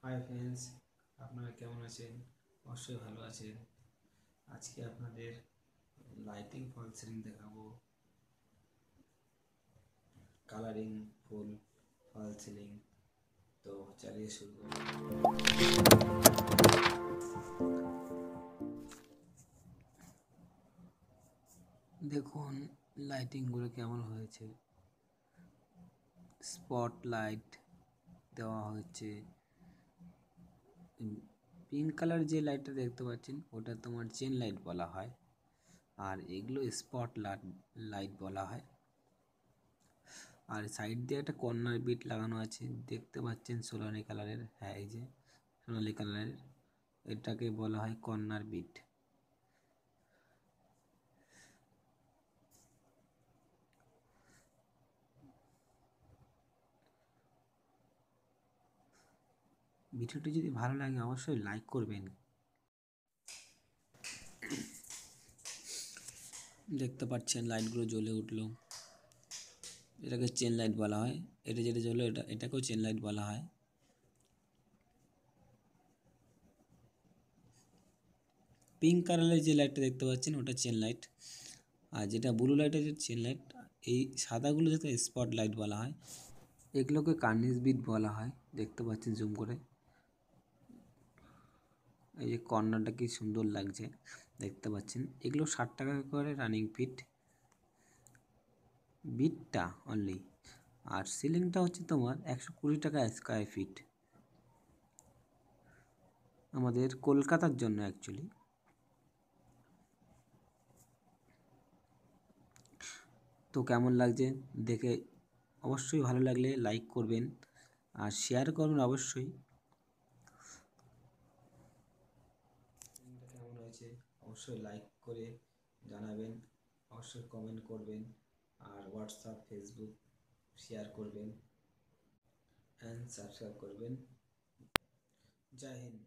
Hi friends, আপনারা কেমন আছেন? অবশ্যই ভালো আছেন। আজকে আপনাদের লাইটিং ফল সিলিং দেখাবো, কালারিং ফুল ফল সিলিং। তো চালিয়ে শুরু করব। দেখুন লাইটিংগুলো কেমন হয়েছে। স্পট লাইট দেওয়া হয়েছে। পিঙ্ক কালার যে লাইটটা দেখতে পাচ্ছেন ওটা তোমার চেন লাইট বলা হয়, আর এগুলো স্পট লাইট বলা হয়। আর সাইড দিয়ে একটা কর্নার বিট লাগানো আছে, দেখতে পাচ্ছেন সোনালি কালারের। হ্যাঁ, এই যে সোনালি কালারের, এটাকে বলা হয় কর্নার বিট। ভিডিওটি যদি ভালো লাগে অবশ্যই লাইক করবেন। দেখতে পাচ্ছেন লাইটগুলো জ্বলে উঠলো, এটাকে চেন লাইট বলা হয়। এটা যেটা জ্বলে এটাকেও চেন লাইট বলা হয়। পিঙ্ক কালারের যে লাইটটা দেখতে পাচ্ছেন ওটা চেন লাইট, আর যেটা ব্লু লাইটের যে চেন লাইট, এই সাদাগুলো যেটা স্পট লাইট বলা হয়। এগুলোকে কার্নিশ বিট বলা হয়। দেখতে পাচ্ছেন জুম করে, এই যে কর্নারটা কি সুন্দর লাগছে দেখতে পাচ্ছেন। এগুলো 60 টাকা করে রানিং ফিট, বিটটা অনলি। আর সিলিংটা হচ্ছে তোমার 120 টাকা স্কোয়ার ফিট, আমাদের কলকাতার জন্য অ্যাকচুয়ালি। তো কেমন লাগছে দেখে অবশ্যই ভালো লাগলে লাইক করবেন আর শেয়ার করবেন অবশ্যই। কেমন হয়েছে অবশ্যই লাইক করে জানাবেন, অবশ্যই কমেন্ট করবেন, আর হোয়াটসঅ্যাপ ফেসবুক শেয়ার করবেন অ্যান্ড সাবস্ক্রাইব করবেন। জয় হিন্দ।